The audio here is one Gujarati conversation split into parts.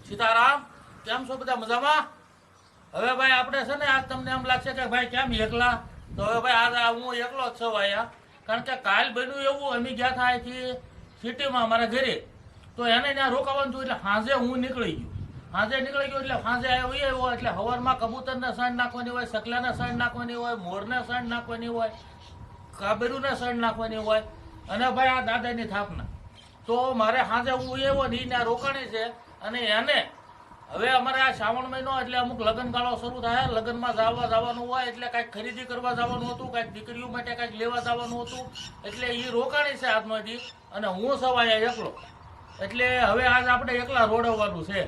સીતારામ, કેમ છો બધા મજામાં? હવે ભાઈ આપણે છે ને આજ તમને એમ લાગશે કે ભાઈ કેમ એકલા, તો હવે ભાઈ આજ હું એકલો જ છું અહીંયા. કારણ કે કાલ બન્યું એવું, અમે ગયા હતા અહીંથી સિટીમાં અમારા ઘરે, તો એને ત્યાં રોકાવાનું હતું એટલે સાંજે હું નીકળી ગયો. સાંજે નીકળી ગયો એટલે સાંજે આવ્યો એટલે સવારમાં કબૂતરને સાંજ નાખવાની હોય, સકલાને સાંજ નાખવાની હોય, મોરને સાંજ નાખવાની હોય, કાબેરુને સાંજ નાખવાની હોય, અને ભાઈ આ દાદાની થાપના. તો મારે સાંજે હું એવો ને એને રોકાણી છે. અને એને હવે અમારે આ શ્રાવણ મહિનો એટલે અમુક લગ્ન ગાળો શરૂ થાય, લગ્નમાં જવાનું હોય એટલે કાંઈક ખરીદી કરવા જવાનું હતું, કાંઈક દીકરીઓ માટે કાંઈક લેવા જવાનું હતું, એટલે એ રોકાણી છે આજમાંથી. અને હું સવાય એકલો, એટલે હવે આજ આપણે એકલા રોડવવાનું છે.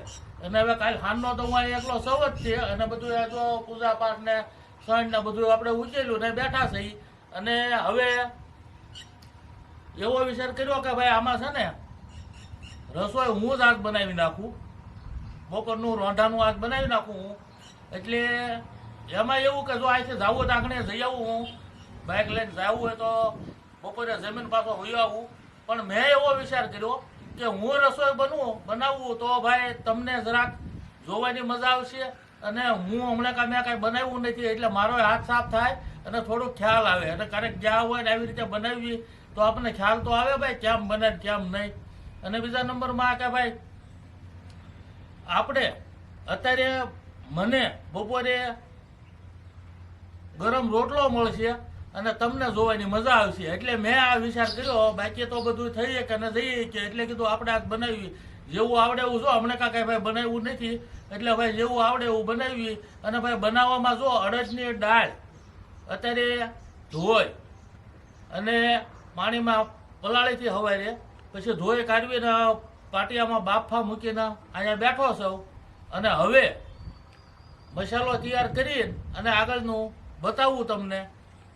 અને હવે કાલ સાંજનો તો હું એકલો સૌ જ છે. અને બધું આ જો પૂજા પાઠ ને સણ ને બધું આપણે ઉચેલું ને બેઠા છે. અને હવે એવો વિચાર કર્યો કે ભાઈ આમાં છે ને રસોઈ હું જ આજ બનાવી નાખું, બપોરનું રોંઢાનું આજ બનાવી નાખું હું. એટલે એમાં એવું કે જો અહીંથી જવું હોય તો આંગણે જઈ આવું, હું બાઇક લઈને જવું હોય તો બપોરે જમીન પાછો હોઈ આવું. પણ મેં એવો વિચાર કર્યો કે હું રસોઈ બનાવું તો ભાઈ તમને જરાક જોવાની મજા આવશે. અને હું હમણાં મેં કાંઈ બનાવ્યું નથી એટલે મારો હાથ સાફ થાય અને થોડુંક ખ્યાલ આવે. અને ક્યારેક ગયા હોય ને આવી રીતે બનાવવી તો આપણને ખ્યાલ તો આવે ભાઈ કેમ બને કેમ નહીં. અને બીજા નંબરમાં કે ભાઈ આપણે અત્યારે મને બપોરે ગરમ રોટલો મળશે અને તમને જોવાની મજા આવશે. એટલે મેં આ વિચાર કર્યો. બાકી તો બધું થઈ કે ન જઈએ કે એટલે કીધું આપણે આજ બનાવી જેવું આવડે એવું. જો હમણાં કાંઈ ભાઈ બનાવ્યું નથી એટલે ભાઈ જેવું આવડે એવું બનાવી. અને ભાઈ બનાવવામાં જો અડદની દાળ અત્યારે ધોઈ અને પાણીમાં પલાળીથી હવારે, પછી ધોઈ કાઢવીને પાટિયામાં બાફા મૂકીને અહીંયા બેઠો છું. અને હવે મસાલો તૈયાર કરીને અને આગળનું બતાવું તમને.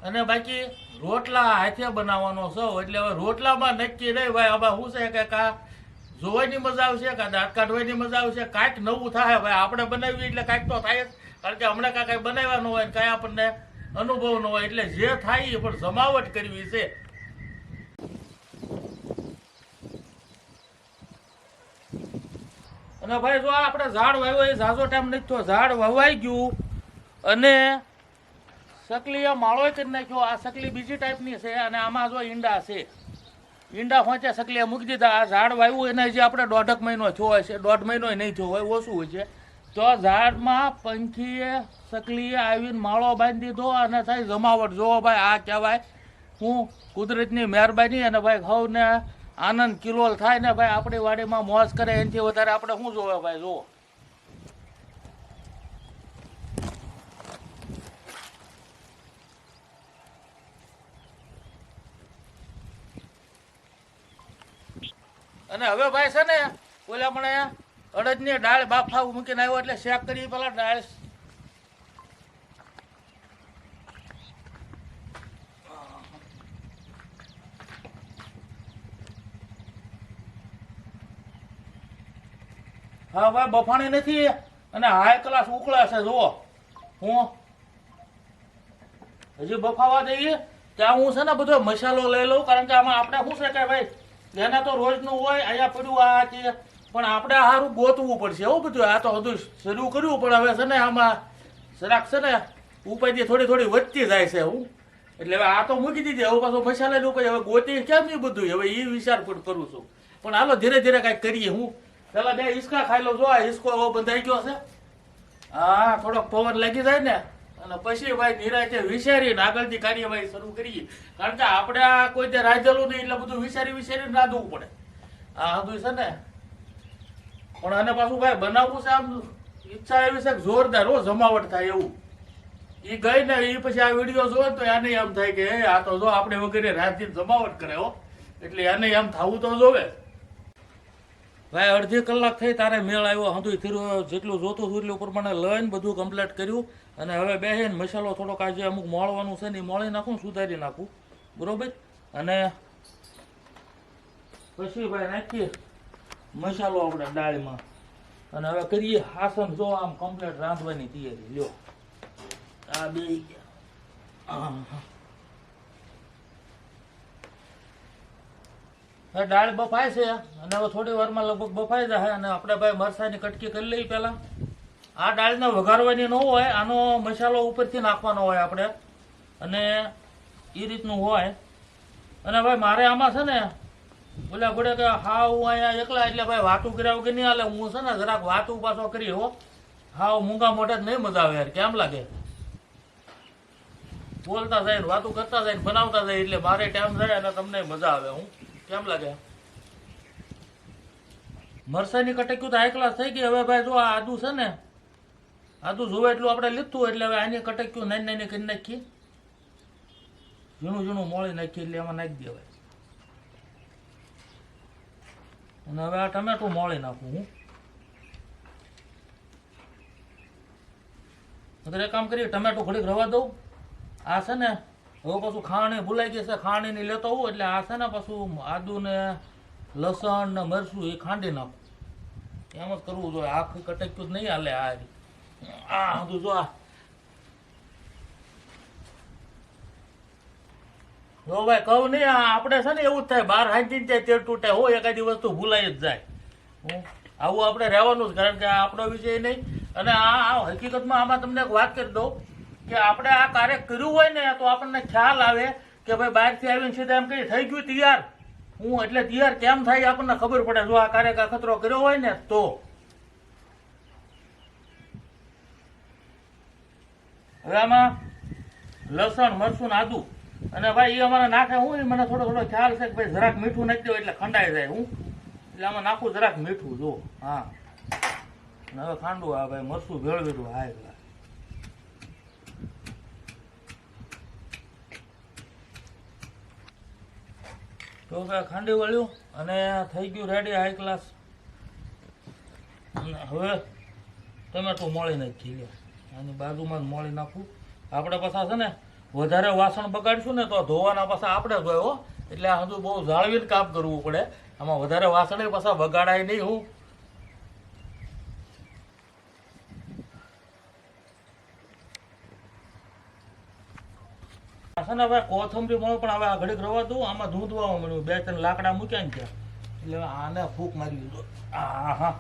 અને બાકી રોટલા હાથે બનાવવાનો છો એટલે હવે રોટલામાં નક્કી નહીં ભાઈ. હવે શું છે કે કા જોવાની મજા આવશે, કા દાંત કાઢવાની મજા આવશે, કાંઈક નવું થાય. ભાઈ આપણે બનાવીએ એટલે કાંઈક તો થાય જ. કારણ કે હમણાં કાંઈ બનાવવાનું હોય ને કાંઈ આપણને અનુભવ ન હોય એટલે જે થાય એ પણ જમાવટ કરવી છે. અને ભાઈ જો આપણે ઝાડ વાવ્યો એ ઝાઝો ટાઈમ નથી થયો, ઝાડ વવાઈ ગયું. અને સકલીએ માળો કરી નાખ્યો. આ સકલી બીજી ટાઈપની છે અને આમાં જો ઈંડા છે. ઈંડા હોંચે સકલીએ મૂકી દીધા. આ ઝાડ વાવ્યું એને જે આપણે 1.5 મહિનો થયો હોય છે, 1.5 મહિનો નહીં થયો હોય, ઓછું હોય છે. તો ઝાડમાં પંખીએ સકલીએ આવીને માળો બાંધી દીધો અને થાય જમાવટ. જોવો ભાઈ આ કહેવાય હું કુદરતની મહેરબાની. અને ભાઈ સૌને આનંદ કિલોલ થાય ને ભાઈ આપણી વાડીમાં મોજ કરે એનાથી વધારે આપણે શું જોવે ભાઈ. જુઓ અને હવે ભાઈ છે ને ઓલા મને અડદની દાળ બાફા મૂકીને આવ્યો એટલે શેક કરી પેલા દાળ. હા ભાઈ બફાણી નથી અને હાઈ ક્લાસ ઉકળે છે. જુઓ હું હજી બફાવા દઈએ ત્યાં હું છે ને બધો મસાલો લઈ લઉં. કારણ કે આમાં આપણે શું છે કે ભાઈ એને તો રોજનું હોય અહીંયા પડ્યું આ છે, પણ આપણે સારું ગોતવું પડશે એવું બધું. આ તો બધું શરૂ કર્યું પણ હવે છે ને આમાં જરાક છે ને ઉપાયથી થોડી થોડી વધતી જાય છે. હું એટલે હવે આ તો મૂકી દીધી, હવે પાછો મસાલાની ઉપાય હવે ગોતી કેમ એ બધું હવે એ વિચાર પણ કરું છું. પણ હાલો ધીરે ધીરે કાંઈક કરીએ. હું પેલા 2 હિસકા ખાઈ લઉં. જો આ હિસકો એવો બંધાઈ ગયો છે. હા થોડોક પવન લાગી જાય ને અને પછી ભાઈ નિરાંતે વિચારીને આગળથી કાર્યવાહી શરૂ કરીએ. કારણ કે આપણે આ કોઈ તે રાજેલું નહીં એટલે બધું વિચારીને રાંધવું પડે. આ બધું છે ને પણ આને પાછું ભાઈ બનાવવું છે આમ ઈચ્છા એવી છે કે જોરદાર હો જમાવટ થાય એવું. એ ગઈ ને એ પછી આ વિડીયો જોવે તો એને એમ થાય કે આ તો જો આપણે વગેરે રાંધીને જમાવટ કરે હો. એટલે એને એમ થવું તો જોવે ભાઈ. અડધી કલાક થઈ તારે મેળ આવ્યો. હંધું થયું જેટલું જોતું હતું એટલું પ્રમાણે લઈને બધું કમ્પ્લીટ કર્યું. અને હવે બેસીને મસાલો થોડોક આજે અમુક મોળવાનું છે ને એ મોળી નાખું, સુધારી નાખું બરોબર. અને પછી ભાઈ નાખીએ મસાલો આપણે દાળમાં. અને હવે કરીએ હાસન. જો આમ કમ્પ્લીટ રાંધવાની તૈયારી. લ્યો આ બે ગયા. હવે દાળ બફાય છે અને હવે થોડી વારમાં લગભગ બફાઈ જાય અને આપણે ભાઈ મરચાંની કટકી કરી લઈએ પહેલાં. આ દાળને વઘારવાની ન હોય, આનો મસાલો ઉપરથી નાખવાનો હોય આપણે, અને એ રીતનું હોય. અને ભાઈ મારે આમાં છે ને બોલ્યા ઘોડે કે હા હું અહીંયા એકલા એટલે ભાઈ વાતું કર્યા વગર નહીં હાલે. હું છે ને જરાક વાતું પાછો કરી હો, હા મૂંગા મોઢે જ નહીં મજા આવે યાર. કેમ લાગે? બોલતા જાય ને વાતું કરતા જાય ને બનાવતા જાય એટલે મારે ટાઈમ જાય અને તમને મજા આવે. હું કેમ લાગે? મરસાની કટક્યું તો હાઈ ક્લાસ થઈ ગઈ. હવે ભાઈ જો આ આદુ છે ને, આદુ જોવે એટલું આપણે લીધું એટલે હવે આની કટક્યું નાની નાની કરી નાખી, ઝીણું ઝીણું મોળી નાખી એટલે એમાં નાખી દેવાય. અને હવે આ ટમેટું મોળી નાખું હું. એક કામ કરીએ, ટમેટું ઘડીક રવા દઉં. આ છે ને હવે પાછું ખાણી ભૂલાઈ ગઈ છે, ખાણીની લેતો હોઉં એટલે આ છે ને પાછું આદુ ને લસણ ને મરચું એ ખાંડી નાખું. એમ જ કરવું જોઈએ, આખી કટક્યું જ નહીં હાલે. આ બધું જો જો ભાઈ કહું નહીં, આપણે છે ને એવું જ થાય, બહાર હાંચીને ત્યાં તેડ તૂટે હોય, એકાદી વસ્તુ ભૂલાઈ જ જાય. આવું આપણે રહેવાનું જ, કારણ કે આ આપણો વિષય નહીં. અને આ હકીકતમાં આમાં તમને એક વાત કરી દઉં કે આપણે આ કાર્ય કર્યું હોય ને તો આપણને ખ્યાલ આવે કે ભાઈ બહારથી આવીને સીધા એમ કઈ થઈ ગયું તૈયાર. હું એટલે તૈયાર કેમ થાય આપણને ખબર પડે જો આ કાર્ય અખતરો કર્યો હોય ને તો. હવે આમાં લસણ મરચું ને આદુ અને ભાઈ એ અમારે નાખે હું મને થોડો થોડો ખ્યાલ છે કે ભાઈ જરાક મીઠું નાખી દો એટલે ખંડાઈ જાય. હું એટલે આમાં નાખું જરાક મીઠું જો. હા હવે ખાંડું આ ભાઈ મરચું ભેળવેલું હા. તો ભાઈ ખાંડી વળ્યું અને થઈ ગયું રેડી હાઈ ક્લાસ. હવે ટમેટું મોળી નાખી લે, આની બાજુમાં જ મોળી નાખું. આપણે પાછા છે ને વધારે વાસણ બગાડશું ને તો ધોવાના પાછા આપણે જ હોય હો, એટલે આ બધું બહુ જાળવીને કામ કરવું પડે. આમાં વધારે વાસણ પાછા બગાડાય નહીં. હું છે ને ભાઈ કોથમરી મળો પણ હવે આ ઘડીક રવા દઉં. આમાં ધૂંધવા મળ્યું, 2-3 લાકડા મૂક્યા ને ત્યાં એટલે આને ફૂંક મારી લીધો. હા હા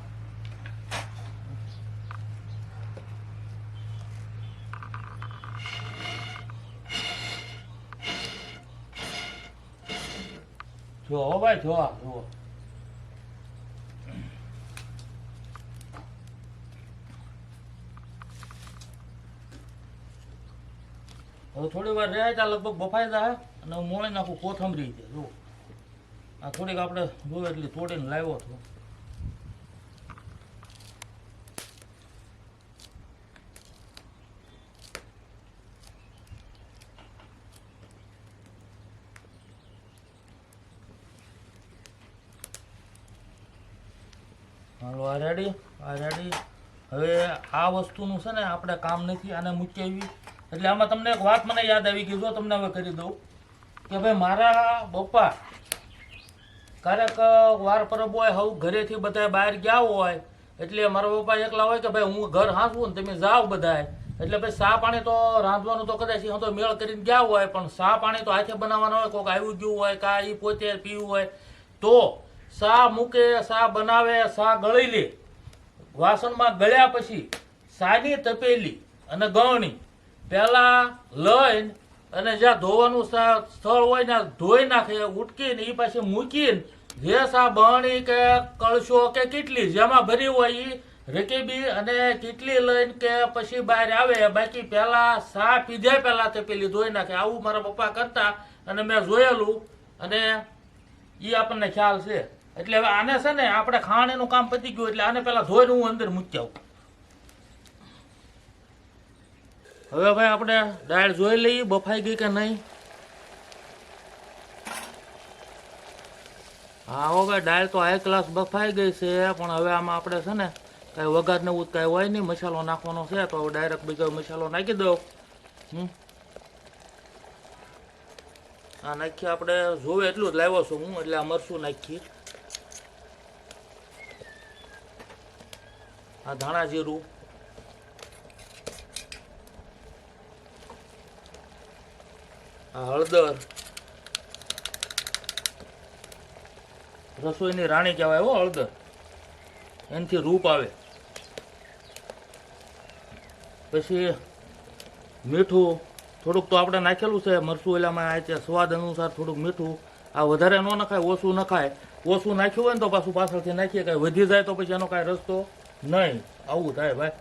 જો ભાઈ જો જુઓ. હવે થોડી વાર રહ્યા ત્યાં લગભગ બફાઈ જાય અને હું મોળી નાખું કોથમરી છે. જો આ થોડીક આપણે જોયું એટલી તોડીને લાવ્યો હતો. હાલો આ રેડી, આ રેડી. હવે આ વસ્તુનું છે ને આપણે કામ નથી, આને મૂકી આવી એટલે આમાં તમને એક વાત મને યાદ આવી ગઈ. જો તમને હવે કરી દઉં કે ભાઈ મારા પપ્પા ક્યારેક વાર પરબ હોય, હવે ઘરેથી બધા બહાર ગયા હોય એટલે મારા પપ્પા એકલા હોય કે ભાઈ હું ઘર હાંસવું ને તમે જાઓ બધાય. એટલે ભાઈ ચા પાણી તો રાંધવાનું તો કદાચ તો મેળ કરીને ગયા હોય, પણ ચા પાણી તો હાથે બનાવવાનું હોય. કોઈક આવ્યું ગયું હોય કાં એ પોતે પીવું હોય તો ચા મૂકે, ચા બનાવે, ચા ગળી લે. વાસણમાં ગળ્યા પછી ચાની તપેલી અને ગળણી પહેલા લઈને અને જ્યાં ધોવાનું સ્થળ હોય ને ધોઈ નાખે, ઉટકીને એ પાછી મૂકીને જે સા બરણી કે કળશો કે કેટલી જેમાં ભરી હોય એ રકેબી અને કેટલી લઈને કે પછી બહાર આવે. બાકી પહેલા સા પીધા પહેલા તપેલી ધોઈ નાખે. આવું મારા પપ્પા કરતા અને મેં જોયેલું અને એ આપણને ખ્યાલ છે. એટલે હવે આને છે ને આપણે ખાણીનું કામ પતી ગયું એટલે આને પહેલા ધોઈને હું અંદર મૂકી આવું. હવે ભાઈ આપણે દાળ જોઈ લઈએ બફાઈ ગઈ કે નહીં. હા હો ભાઈ દાળ તો હાઈ ક્લાસ બફાઈ ગઈ છે, પણ હવે આમાં આપણે છે ને કાંઈ વઘાર ને એવું કાંઈ હોય નહીં, મસાલો નાખવાનો છે તો હવે ડાયરેક્ટ બીજો મસાલો નાખી દઉં. આ નાખીએ આપણે જોવે એટલું જ લાવ્યો છું હું, એટલે આ મરચું નાખીએ, આ ધાણા જીરું, આ હળદર, રસોઈની રાણી કહેવાય હો હળદર, એનાથી રૂપ આવે. પછી મીઠું થોડુંક તો આપણે નાખેલું છે મરચું એલામાં, આ છે સ્વાદ અનુસાર થોડુંક મીઠું. આ વધારે ન નખાય, ઓછું નખાય. ઓછું નાખ્યું હોય ને તો પાછું પાછળથી નાખીએ, કાંઈ વધી જાય તો પછી એનો કાંઈ રસ્તો નહીં. આવું થાય ભાઈ.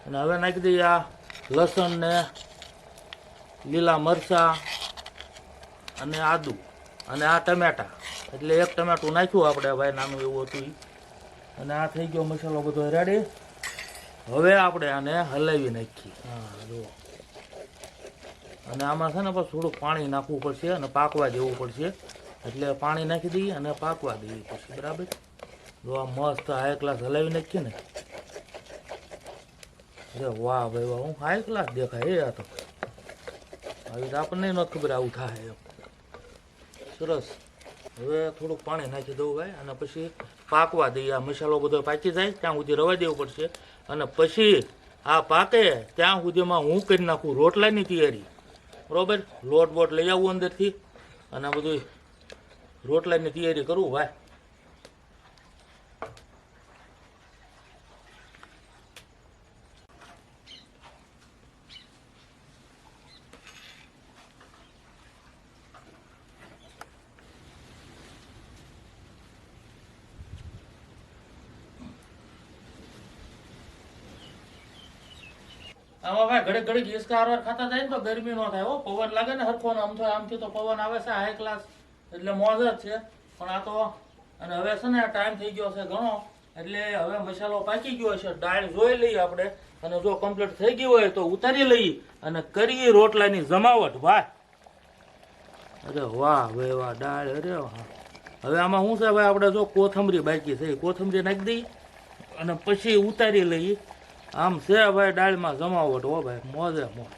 અને હવે નાખી દઈએ આ લસણ ને લીલા મરચાં અને આદું અને આ ટમેટા. એટલે એક ટમેટું નાખ્યું આપણે ભાઈ, નાનું એવું હતું ઈ. અને આ થઈ ગયો મસાલો બધો રેડી. હવે આપણે આને હલાવી નાખીએ. હા જુઓ. અને આમાં છે ને પછી થોડુંક પાણી નાખવું પડશે અને પાકવા દેવું પડશે. એટલે પાણી નાખી દઈએ અને પાકવા દઈએ પછી, બરાબર. જો આ મસ્ત હાઈ ક્લાસ હલાવી નાખીએ ને, અરે વાહ ભાઈ વાહ, હું હાઈ ક્લાસ દેખાય. આ તો આવી તો આપણને ન ખબર આવું થાય એમ. સરસ. હવે થોડુંક પાણી નાખી દઉં ભાઈ અને પછી પાકવા દઈએ. આ મસાલો બધો પાકી જાય ત્યાં સુધી રવા દેવું પડશે. અને પછી આ પાકે ત્યાં સુધીમાં હું કરી નાખું રોટલાની તૈયારી, બરોબર. લોટ બોટ લઈ આવું અંદરથી અને બધું રોટલાની તૈયારી કરું ભાઈ. આમાં ભાઈ ઘડીક ઘડીક હિસકા હારવાર ખાતા જાય ને તો ગરમી નો થાય હો. પવન લાગે ને હરખો આમ આમથી તો પવન આવે છે હાઈ ક્લાસ, એટલે મોજ જ છે. પણ આ તો અને હવે છે ને ટાઈમ થઈ ગયો છે ઘણો, એટલે હવે મસાલો પાકી ગયો છે. દાળ જોઈ લઈએ આપણે અને જો કમ્પ્લીટ થઈ ગયું હોય તો ઉતારી લઈએ અને કરીએ રોટલાની જમાવટ ભાઈ. અરે વાહ ભાઈ વાહ, દાળ અરે વાહ. હવે આમાં શું છે ભાઈ, આપણે જો કોથમરી બાકી છે, કોથમરી નાખી દઈએ અને પછી ઉતારી લઈએ. આમ છે ભાઈ દાળમાં જમાવટ હો ભાઈ, મોજે મોજ.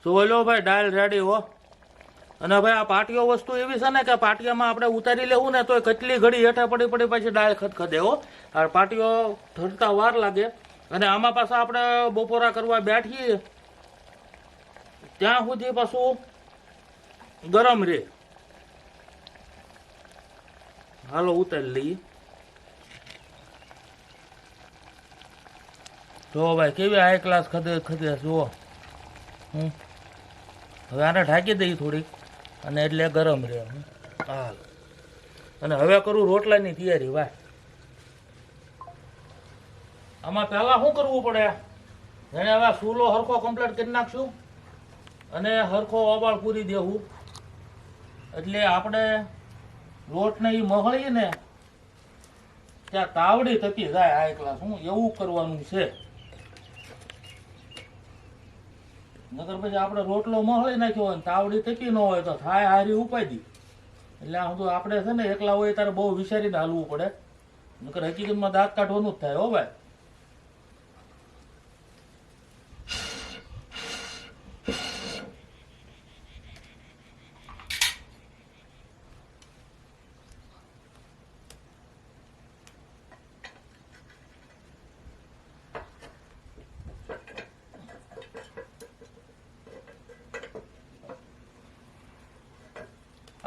જોઈ ભાઈ દાળ રેડી હો. અને ભાઈ આ પાટિયો વસ્તુ એવી છે ને કે પાટિયામાં આપણે ઉતારી લેવું ને તો કેટલી ઘડી હેઠા પડી પડી પછી દાળ ખદખદે હો. આ પાટિયો ઠરતા વાર લાગે. અને આમાં પાછા આપણે બપોરા કરવા બેઠીએ ત્યાં સુધી પાછું ગરમ રે. હાલો ઉતારી લઈએ. જો ભાઈ કેવી હાઈ ક્લાસ ખદે ખદે જુઓ. હવે આને ઢાંકી દઈએ થોડીક અને એટલે ગરમ રહે. હાલ. અને હવે કરું રોટલાની તૈયારી ભાઈ. આમાં પહેલા શું કરવું પડે, એને હવે સૂલો હરખો કમ્પ્લીટ કરી નાખશું અને હરખો ઓબાળ પૂરી દેવું. એટલે આપણે લોટને એ મહળીએ ને ત્યાં તાવડી તપી જાય હાઈ ક્લાસ. હું એવું કરવાનું છે, નકર પછી આપણે રોટલો મહળી નાખ્યો હોય તાવડી તપી ન હોય તો થાય હારી ઉપાડી. એટલે આ બધું આપણે છે ને એકલા હોય ત્યારે બહુ વિચારીને હાલવું પડે, નકર હકીકતમાં દાંત કાઢવાનું જ થાય હો ભાઈ.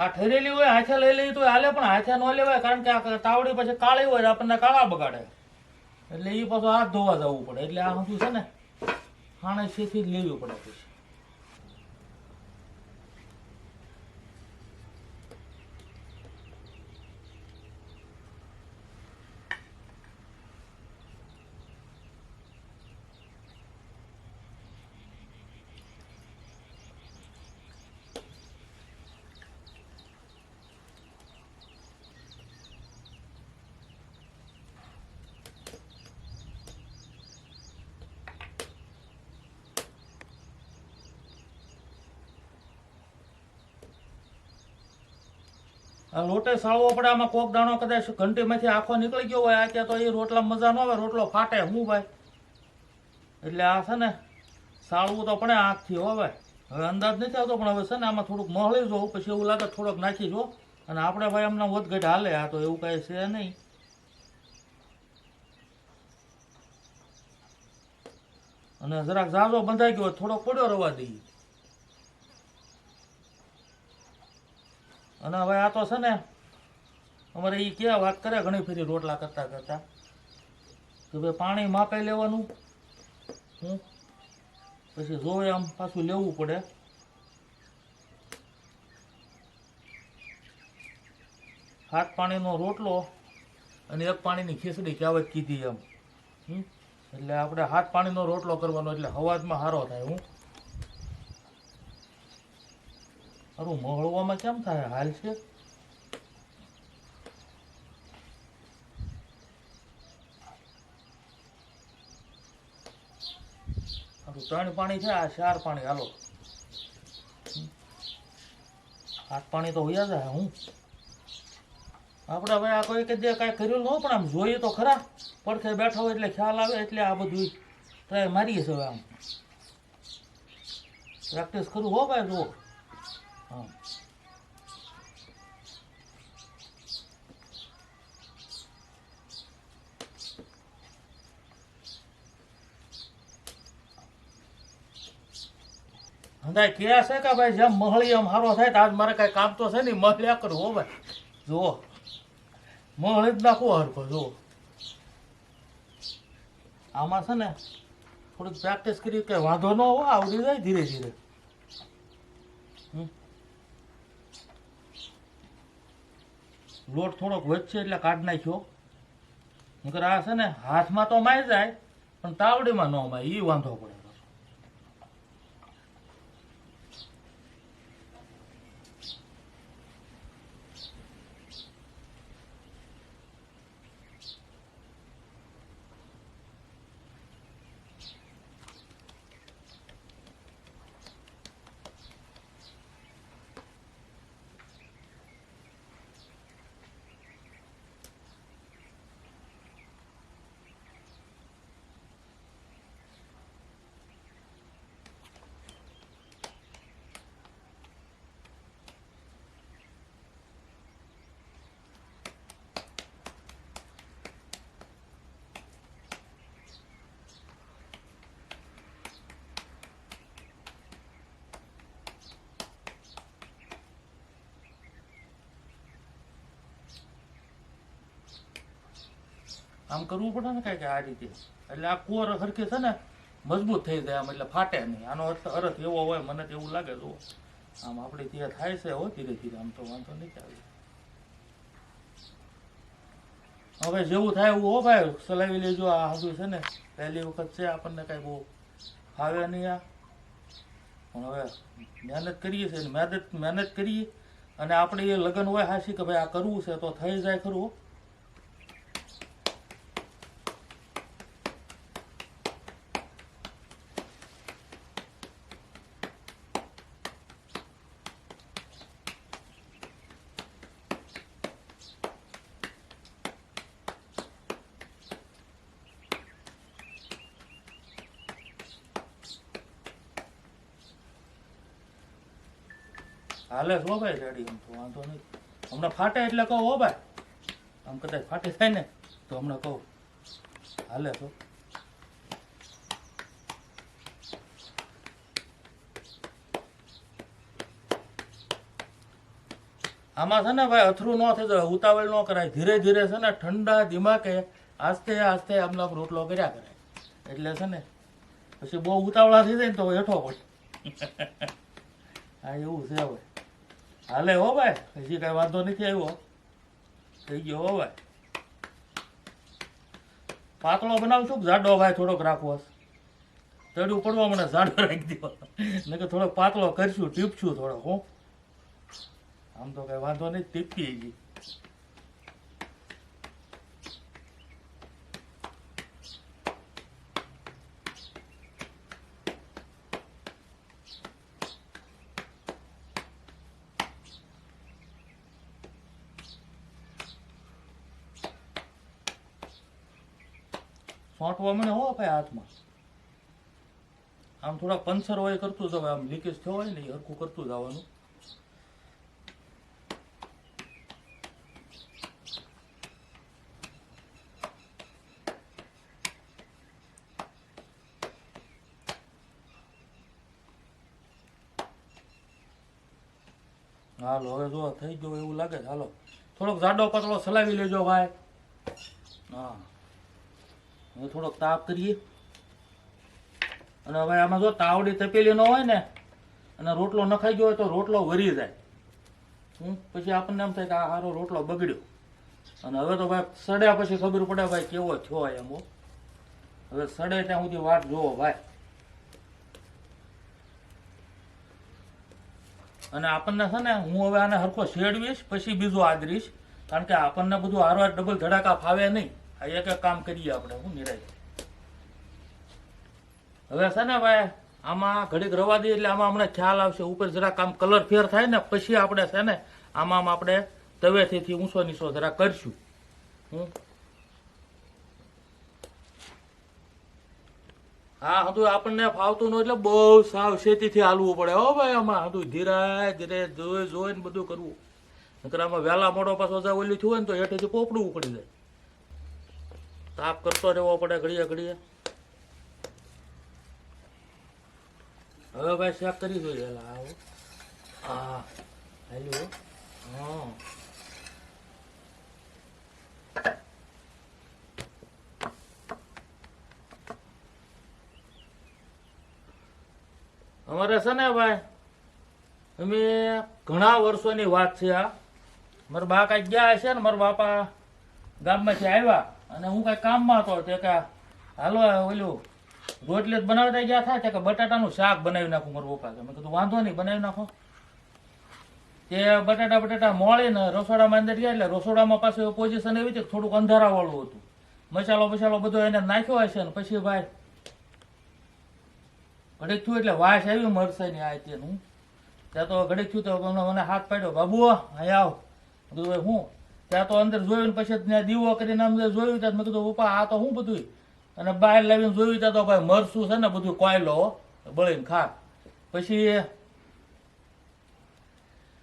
આ ઠરેલી હોય હાથે લઈ લઈએ તો હાલે, પણ હાથે ન લેવાય કારણ કે આ તાવડી પછી કાળી હોય આપણને કાળા બગાડે. એટલે એ પાછું હાથ ધોવા જવું પડે. એટલે આ શું છે ને હાણે શીખી જ લેવી પડે પછી. આ લોટે સાળવો પડે. આમાં કોક દાણો કદાચ ઘંટીમાંથી આખો નીકળી ગયો હોય આ ત્યાં તો એ રોટલા મજા ન આવે, રોટલો ફાટે હું ભાઈ. એટલે આ છે ને સાળવું તો પડે આંખથી હો ભાઈ. હવે અંદાજ નથી આવતો પણ હવે છે ને આમાં થોડુંક મહળી જો, પછી એવું લાગે થોડોક નાખી જો. અને આપણે ભાઈ એમના વધઘટ હાલે. આ તો એવું કાંઈ છે નહીં. અને જરાક ઝાઝો બંધાઈ ગયો થોડો પડ્યો રવા દઈએ. અને હવે આ તો છે ને અમારે એ ક્યાં વાત કરે ઘણી ફેરી રોટલા કરતા કરતા કે ભાઈ પાણી માપે લેવાનું, પછી જોવે આમ પાછું લેવું પડે. હાથ પાણીનો રોટલો અને એક પાણીની ખીચડી કહેવત કીધી એમ. એટલે આપણે હાથ પાણીનો રોટલો કરવાનો એટલે હવાજમાં સારો થાય. સારું મળવામાં કેમ થાય હાલ છે. સારું 3 પાણી છે, આ 4 પાણી હાલો. હાથ પાણી તો હોયા જાય. આપણે હવે આ કોઈ કે જે કાંઈ કર્યું ન હોય પણ આમ જોઈએ તો ખરા, પડખે બેઠા હોય એટલે ખ્યાલ આવે. એટલે આ બધું ટ્રાય મારીએ છીએ હવે. આમ પ્રેક્ટિસ કરું હો ભાઈ. જો હા હંધાય ક્યાં છે કે ભાઈ જેમ મહળી એમ સારો થાય. તો આજ મારે કાંઈ કામ તો છે નહીં, મહળ્યા કરું હો ભાઈ. જુઓ મહળી જ નાખો હરખો. જુઓ આમાં છે ને થોડીક પ્રેક્ટિસ કરી કે વાંધો ન હોય, આવડી જાય ધીરે ધીરે. લોટ થોડોક વધશે એટલે કાઢ નાખ્યો. નકર આ છે ને હાથમાં તો મારી જાય પણ તાવડીમાં ન માય, એ વાંધો પડે. આમ કરવું પડે ને કાંઈક આ રીતે. એટલે આ કોર હરખી છે ને મજબૂત થઈ જાય આમ, એટલે ફાટે નહીં. આનો અર્થ એવો હોય, મને તો એવું લાગે. જુઓ આમ આપણે ત્યાં થાય છે હો ધીરે ધીરે. આમ તો વાંધો નહીં આવે. હવે જેવું થાય એવું હો ભાઈ, ચલાવી લેજો. આ હજુ છે ને પહેલી વખત છે, આપણને કાંઈ બહુ ફાવે નહીં આ. પણ હવે મહેનત કરીએ છીએ, મહેનત કરીએ. અને આપણે એ લગન હોય હાશી કે ભાઈ આ કરવું છે તો થઈ જાય ખરું. હાલે છો ભાઈ રેડી. આમ તો વાંધો નહીં. હમણાં ફાટે એટલે કહો હો ભાઈ. આમ કદાચ ફાટે થાય ને તો હમણાં કહું. હાલે છો. આમાં છે ને ભાઈ અથરું ન થઈ જાય, ઉતાવળ ન કરાય. ધીરે ધીરે છે ને ઠંડા દિમાગે આસ્તે આસ્તે આમનો રોટલો કર્યા કરાય. એટલે છે ને પછી બહુ ઉતાવળા થઈ જાય ને તો હેઠો પડે. હા એવું છે હવે. હાલે હો ભાઈ, હજી કાંઈ વાંધો નથી આવ્યો. થઈ ગયો હો ભાઈ. પાતળો બનાવશું જાડો ભાઈ થોડોક રાખવો. તળિયું પડવા મને જાડો રાખી દો. ને કે થોડોક પાતળો કરશું, ટીપશું થોડોક. હું આમ તો કઈ વાંધો નહીં, ટીપકી ગઈ. સોંટવા મને હો ભાઈ હાથમાં. આમ થોડા પંચર હોય કરતું જવાય. આમ લીકેજ થયો હોય ને એ હરખું કરતું જવાનું. હાલો હવે જો થઈ ગયો એવું લાગે છે. હાલો થોડોક જાડો પતળો સલાવી લેજો ભાઈ. હા હવે થોડોક તાપ કરીએ. અને હવે આમાં જો તાવડી તપેલી ન હોય ને અને રોટલો નખાઈ ગયો હોય તો રોટલો વરી જાય. પછી આપણને એમ થાય કે આ સારો રોટલો બગડ્યો. અને હવે તો ભાઈ સડ્યા પછી ખબર પડે ભાઈ કેવો થયો એમ. હવે સડે ત્યાં સુધી વાત જોવો ભાઈ. અને આપણને છે ને હું હવે આને હરખો શેડવીશ પછી બીજું આદરીશ. કારણ કે આપણને બધું હારવાર ડબલ ધડાકા ફાવે નહીં. આ એક એક કામ કરીએ આપણે. હું નિરાય હવે છે ને ભાઈ આમાં ઘડીક રવા દઈએ એટલે આમાં હમણાં ખ્યાલ આવશે. ઉપર જરાક આમ કલર ફેર થાય ને પછી આપણે છે ને આમાં આપણે તવેથી ઊંચો નીચો જરા કરશું. હા હતું આપણને ફાવતું ન એટલે બહુ સાવચેતીથી હાલવું પડે હો ભાઈ. આમાં હતું ધીરે ધીરે જોઈને બધું કરવું. નકર આમાં વહેલા મોડો પાછો ઓલી થયું હોય ને તો હેઠેથી પોપડું ઉપડી જાય. તાપ કરતો રહેવો પડે ઘડીએ ઘડીએ. હવે ભાઈ શેક કરી જોઈએ. હા હાલ્યું. હા અમારે છે ને ભાઈ અમે ઘણા વર્ષોની વાત છે આ. મારા બા કાંઈક ગયા હશે ને, મારા બાપા ગામમાંથી આવ્યા અને હું કાંઈક કામમાં હતો તે કે હાલો ઓલું રોટલી બનાવતા ગયા થાય કે બટાટાનું શાક બનાવી નાખું મારા પપ્પા. મેં કીધું વાંધો નહીં બનાવી નાખો. તે બટાટા મોળીને રસોડામાં અંદર ગયા એટલે રસોડામાં પાછું પોઝિશન એવી હતી થોડુંક અંધારાવાળું હતું. મસાલો બધો એને નાખ્યો હશે ને પછી ભાઈ ઘડીક થયું એટલે વાસ આવી મરસાઈની આ તેનું. ત્યાં તો ઘડીક થયું તો મને હાથ પાડ્યો, બાબુ અહીં આવ. કીધું હું ત્યાં તો અંદર જોયું ને પછી ત્યાં દીવો કરીને અંદર જોયું ત્યાં મેં કીધું પપ્પા આ તો શું બધું. અને બહાર લાવીને જોયું ત્યાં તો ભાઈ મરસું છે ને બધું કોયલો બળીને ખા. પછી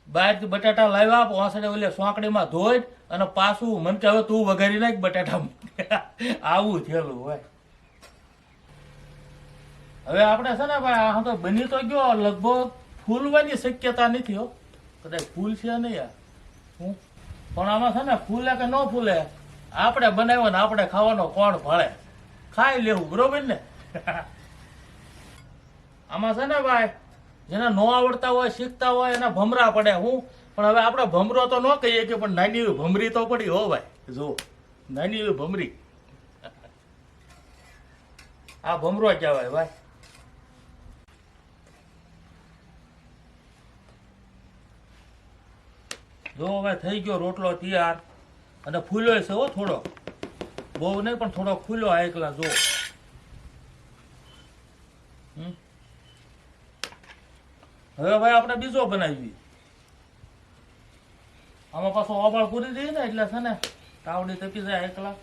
બહારથી બટાટા લાવ્યા વાસડે ઓલે સોંકડીમાં ધોઈ અને પાછું મને કે હવે તું વઘારી નાખ બટાટા. આવું થયેલું હોય. હવે આપણે છે ને ભાઈ આ તો બની તો ગયો લગભગ ફૂલવાની શક્યતા નથી હો. કદાચ ફૂલ છે નહીં યાર હું પણ આમાં છે ને ફૂલે કે ન ફૂલે આપણે બનાવ્યો ને આપણે ખાવાનો કોણ ભળે. ખાઈ લેવું બરોબર ને. આમાં છે ને ભાઈ જેને ન આવડતા હોય શીખતા હોય એના ભમરા પડે. હું પણ હવે આપણે ભમરો તો ન કહીએ કે પણ નાની એવી ભમરી તો પડી હો ભાઈ. જો નાની એવી ભમરી આ ભમરો કહેવાય ભાઈ. જો હવે થઈ ગયો રોટલો તૈયાર અને ફૂલ્યો છે હો થોડો. બહુ નહીં પણ થોડો ફૂલ્યો આ એકલા જો. હવે ભાઈ આપણે બીજો બનાવીએ. આમાં પાછો ઓબાળ પૂરી દઈએ ને એટલે છે ને તાવડી તપી જાય એકલા.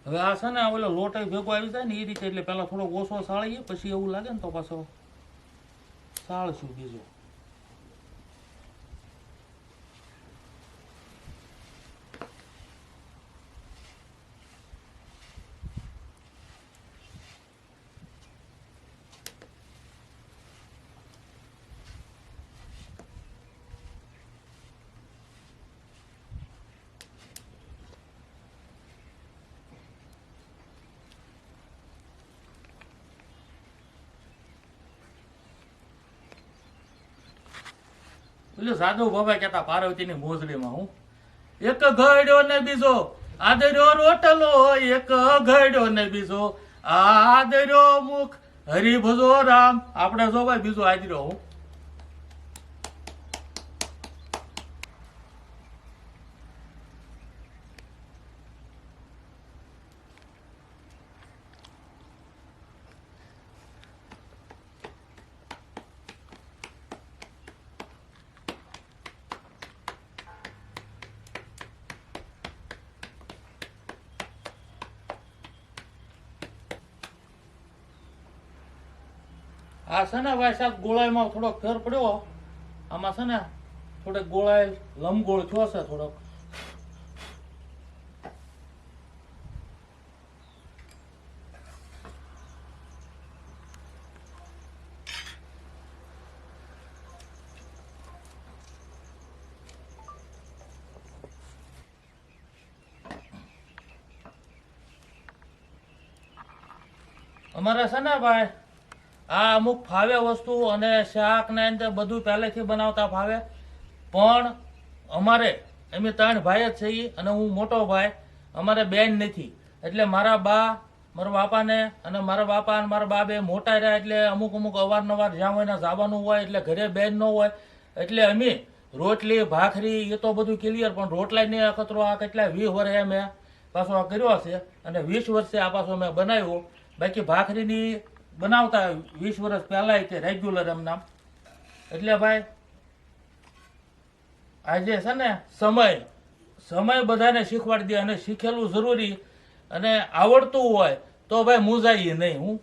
હવે આ છે ને ઓલો લોટ ભેગો આવી જાય ને એ રીતે એટલે પેલા થોડો ઓછો સાળીએ પછી એવું લાગે ને તો પાછો સાળશું બીજો. એટલે સાધુ બાબા કેતા પાર્વતીની મોજડીમાં હું એક ઘડ્યો ને બીજો આદર્યો રોટલો, એક ઘડ્યો ને બીજો આદર્યો મુખ હરિ ભજો રામ. આપણે જો ભાઈ બીજો આદર્યો હું. આ છે ને ભાઈ સાહેબ ગોળાઈમાં થોડોક ફેર પડ્યો. આમાં છે ને થોડોક ગોળાઈ લંબગોળ થયો છે થોડોક. અમારે છે ને ભાઈ આ અમુક ફાવે વસ્તુ અને શાક ને અંદર બધું પહેલેથી બનાવતા ફાવે, પણ અમારે અમે 3 ભાઈ જ છીએ અને હું મોટો ભાઈ. અમારે બેન નથી, એટલે મારા બા, મારા બાપાને અને મારા બાપા અને મારા બા બે મોટા રહ્યા, એટલે અમુક અવારનવાર જ્યાં હોય ને જવાનું હોય, એટલે ઘરે બેન ન હોય, એટલે અમે રોટલી ભાખરી એ તો બધું ક્લિયર, પણ રોટલાની અખતરો આ કેટલા 20 વર્ષે મેં પાછો આ કર્યો છે અને 20 વર્ષે આ પાછો મેં બનાવ્યો. બાકી ભાખરીની બનાવતા 20 વર્ષ પહેલા તે રેગ્યુલર એમના. એટલે ભાઈ આજે છે ને સમય બધાને શીખવાડી દે, અને શીખેલું જરૂરી, અને આવડતું હોય તો ભાઈ મૂંઝાઈએ નહીં. હું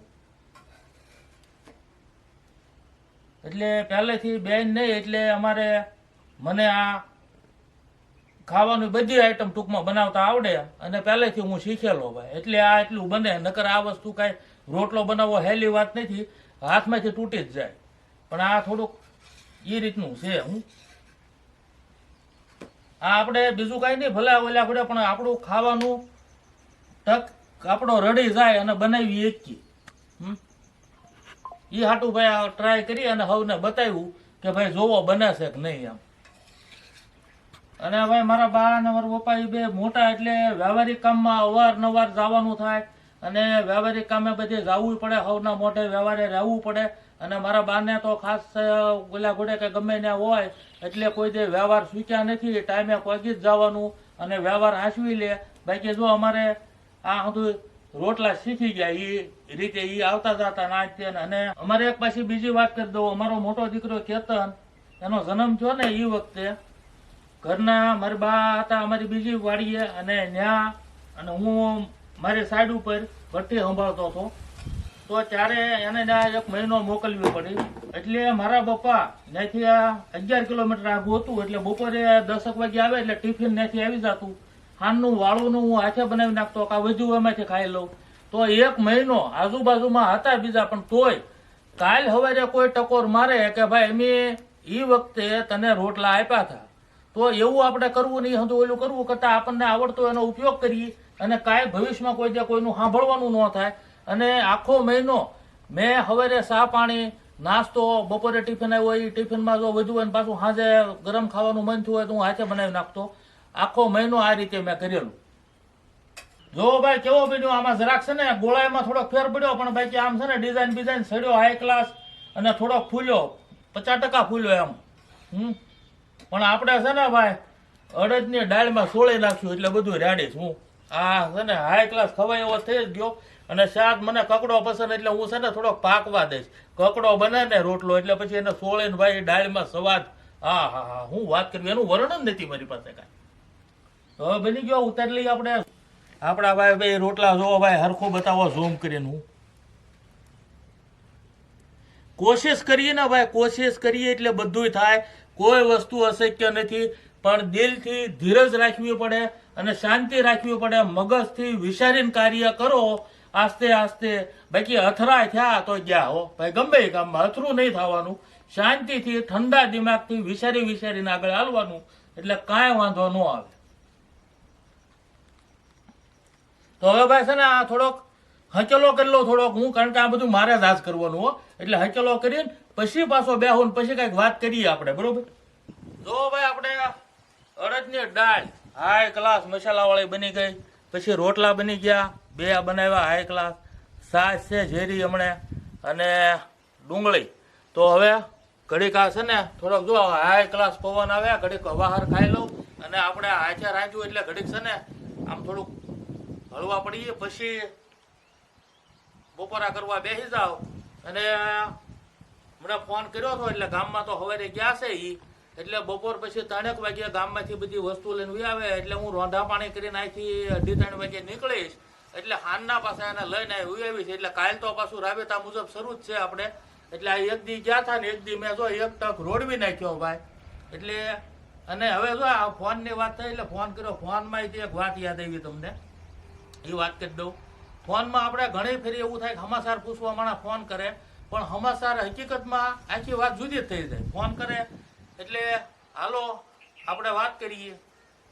એટલે પહેલેથી બેન નહીં, એટલે અમારે મને આ ખાવાની બધી આઈટમ ટૂંકમાં બનાવતા આવડે, અને પહેલેથી હું શીખેલો ભાઈ. એટલે આ એટલું બને, નકર આ વસ્તુ કાંઈ રોટલો બનાવવો હેલી વાત નથી, હાથમાંથી તૂટી જ જાય. પણ આ થોડુંક એ રીતનું છે. હું આ આપણે બીજું કાંઈ નહીં, ભલે ઓલા ઘડે, પણ આપણું ખાવાનું ટક આપણો રડી જાય અને બનાવી એકી. એ હાટું ભાઈ ટ્રાય કરી અને સૌને બતાવ્યું કે ભાઈ જોવો બને છે કે નહીં એમ. અને ભાઈ મારા બા અને મારા પપ્પા એ બે મોટા, એટલે વ્યવહારિક કામમાં અવારનવાર જવાનું થાય, અને વ્યવહારિક કામે બધે જવું પડે, સૌના મોઢે વ્યવહારે રહેવું પડે. અને મારા બાને તો ખાસ ગોલા ઘોડે કે ગમે ત્યાં હોય, એટલે કોઈ દે વ્યવહાર શીખ્યા નથી, ટાઈમે પગી જ જવાનું અને વ્યવહાર હાંસવી લે. બાકી જો અમારે આ બધું રોટલા શીખી ગયા એ રીતે એ આવતા જતા નાચતે. અને અમારે એક પાછી બીજી વાત કરી દઉં, અમારો મોટો દીકરો કેતન, એનો જન્મ થયો ને એ વખતે ઘરના મારી બા હતા અમારી બીજી વાડીએ, અને ત્યાં અને હું મારી સાઈડ ઉપર ભઠ્ઠી સંભાળતો હતો, તો ત્યારે એને ત્યાં 1 મહિનો મોકલવી પડી. એટલે મારા પપ્પા ત્યાંથી આ 11 કિલોમીટર આગું હતું, એટલે બપોરે 10 વાગે આવે એટલે ટિફિન ત્યાંથી આવી જતું. ખાંડનું વાળુનું હું હાથે બનાવી નાખતો, કા વધુ એમાંથી ખાઈ લઉં. તો 1 મહિનો આજુબાજુમાં હતા બીજા, પણ તોય કાલ સવારે કોઈ ટકોર મારે કે ભાઈ અમે એ વખતે તને રોટલા આપ્યા હતા, તો એવું આપણે કરવું નહીં, હતું ઓલું કરવું કરતાં આપણને આવડતો એનો ઉપયોગ કરીએ, અને કાંઈ ભવિષ્યમાં કોઈ દે કોઈનું સાંભળવાનું ન થાય. અને આખો મહિનો મેં સવારે ચા પાણી નાસ્તો, બપોરે ટિફિન આવ્યો એ ટિફિનમાં જો વધુ હોય ને પાછું સાંજે ગરમ ખાવાનું મન થયું હોય તો હું હાથે બનાવી નાખતો. આખો મહિનો આ રીતે મેં કરેલું. જો ભાઈ કેવો બન્યો, આમાં જરાક છે ને ગોળાઈમાં થોડોક ફેર પડ્યો, પણ બાકી આમ છે ને ડિઝાઇન સડ્યો હાઈ ક્લાસ, અને થોડોક ફૂલ્યો 50% ફૂલ્યો એમ. પણ આપણે છે ને ભાઈ અડદની દાળમાં સોળી નાખ્યું એટલે બધું રેડી. હું આ છે ને હાઈ ક્લાસ ખવાય એવો થઈ જ ગયો. અને શાક મને કકડો પસંદ, એટલે હું છે ને થોડોક પાકવા દઈશ. કકડો બને ને રોટલો, એટલે પછી એને સોળીને ભાઈ દાળમાં સ્વાદ, હા હા હા હું વાત કરવી, એનું વર્ણન નથી મારી પાસે કાંઈ. તો હવે બની ગયો, ઉતારી લઈએ આપણે. આપણા ભાઈ રોટલા જોવો ભાઈ, હરખું બતાવો ઝૂમ કરીને. હું કોશિશ કરીએ ને ભાઈ, કોશિશ કરીએ એટલે બધું થાય. કોઈ વસ્તુ અશક્ય નથી, પણ દિલથી ધીરજ રાખવી પડે અને શાંતિ રાખવી પડે. મગજથી વિચારીને કાર્ય કરો, આસ્તે આસ્તે. બાકી અથડાય થયા તો ગયા હો ભાઈ, ગમે એ કામમાં અથરું નહીં થવાનું. શાંતિથી ઠંડા દિમાગથી વિચારીને આગળ હાલવાનું, એટલે કાંઈ વાંધો ન આવે. તો હવે ભાઈ છે ને આ થોડોક હચલો કરી લો થોડોક હું, કારણ કે આ બધું મારે જ આજ કરવાનું હો. એટલે હચલો કરીને પછી પાછો બેહું, પછી કઈક વાત કરીએ આપણે, બરોબર? જો ભાઈ આપણે અડદની દાળ હાઈ ક્લાસ મસાલા વાળી બની ગઈ, પછી રોટલા બની ગયા 2 બનાવ્યા હાઈ ક્લાસ, છાશ છે ઝેરી હમણે, અને ડુંગળી. તો હવે ઘડીક આ છે ને થોડોક જો હાઈ ક્લાસ પવન આવે, ઘડીક હવાહાર ખાઈ લઉં, અને આપણે હાથે રાંધ્યું એટલે ઘડીક છે ને આમ થોડુંક હળવા પડીએ, પછી બપોરા કરવા બેસી જાવ. અને મને ફોન કર્યો હતો, એટલે ગામમાં તો સવારે ગયા છે એ, એટલે બપોર પછી 3 વાગે ગામમાંથી બધી વસ્તુ લઈને આવે, એટલે હું રોંઢા પાણી કરીને અહીંથી 2:30 વાગે નીકળીશ, એટલે હાનના પાસે એને લઈને આવીશ. એટલે કાલ તો પાછું રાબેતા મુજબ શરૂ જ છે આપણે, એટલે આ એક દી ગયા હતા ને એક દી મેં જો એક ટક રોડવી નાખ્યો ભાઈ. એટલે અને હવે જો આ ફોનની વાત થઈ એટલે ફોન કર્યો. ફોનમાં એક વાત યાદ આવી તમને, એ વાત કરી દઉં. ફોનમાં આપણે ઘણી ફેરી એવું થાય કે સમાચાર પૂછવા માણસ ફોન કરે, પણ સમાચાર હકીકતમાં આખી વાત જુદી જ થઈ જાય. ફોન કરે એટલે હાલો આપણે વાત કરીએ,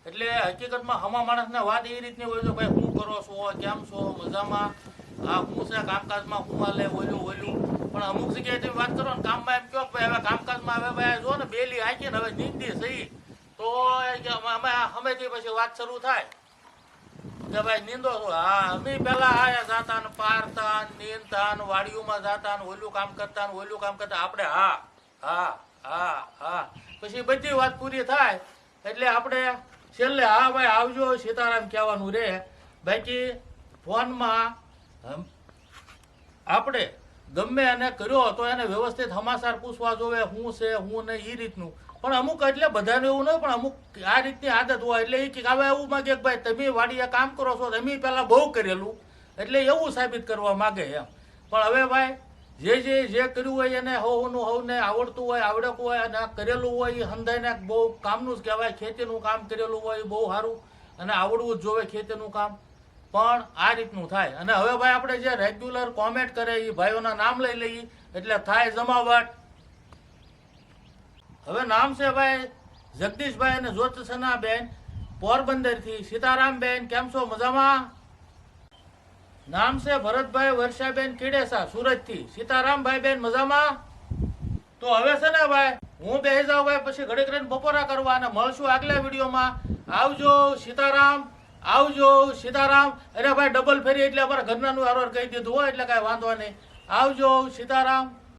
એટલે હકીકતમાં હમા માણસને વાત એ રીતની હોય છે, ભાઈ શું કરો છો, કેમ છો, મજામાં, આ શું છે કામકાજમાં, શું હાલે, ઓલું. પણ અમુક જગ્યાએ તમે વાત કરો ને કામમાં એમ કહો કે ભાઈ હવે કામકાજમાં હવે ભાઈ જો ને બેલી હાંકી ને હવે નીંદી સહી તો અમેથી પછી વાત શરૂ થાય કે ભાઈ નીંદો છો. હા અમે પેલા આયા જાતા ને પારતા નીંદતા ને વાડીઓમાં જાતા ને ઓલું કામ કરતા ને ઓલું કામ કરતા. આપણે હા હા હા હા પછી બધી વાત પૂરી થાય એટલે આપણે છેલ્લે હા ભાઈ આવજો સીતારામ કહેવાનું રે. બાકી ફોનમાં આપણે ગમે એને કર્યો તો એને વ્યવસ્થિત સમાચાર પૂછવા જોવે, શું છે શું નહીં એ રીતનું. પણ અમુક એટલે બધાને એવું નહીં, પણ અમુક આ રીતની આદત હોય એટલે એ કે હવે એવું માગે કે ભાઈ તમે વાડીએ કામ કરો છો, તમે પહેલાં બહુ કરેલું એટલે એવું સાબિત કરવા માગે એમ. પણ હવે ભાઈ જે કર્યું હોય એને હવને આવડતું હોય, આવડતું હોય અને કરેલું હોય એ હંધાઈને બહુ કામનું જ કહેવાય. ખેતીનું કામ કરેલું હોય બહુ સારું અને આવડવું જ જોવે ખેતીનું કામ. પણ આ રીતનું થાય. અને હવે ભાઈ આપણે જે રેગ્યુલર કોમેન્ટ કરે એ ભાઈઓના નામ લઈ લઈએ એટલે થાય જમાવટ. હવે નામ છે ભાઈ જગદીશભાઈ અને જ્યોત્સનાબેન પોરબંદરથી. સીતારામબેન કેમ છો, મજામાં? નામ છે ભરતભાઈ વર્ષાબેન કિડેસા સુરતથી. સીતારામભાઈ બેન મજામાં? તો હવે છે ને ભાઈ હું બેસી જાઉં ભાઈ, પછી ઘડીક રહીને બપોરા કરવા અને મળશું આગલા વિડીયોમાં. આવજો સીતારામ, આવજો સીતારામ. અરે ભાઈ ડબલ ફેરી એટલે અમારા ઘરનાનું હારવાર કહી દીધું હોય એટલે કાંઈ વાંધો નહીં. આવજો સીતારામ.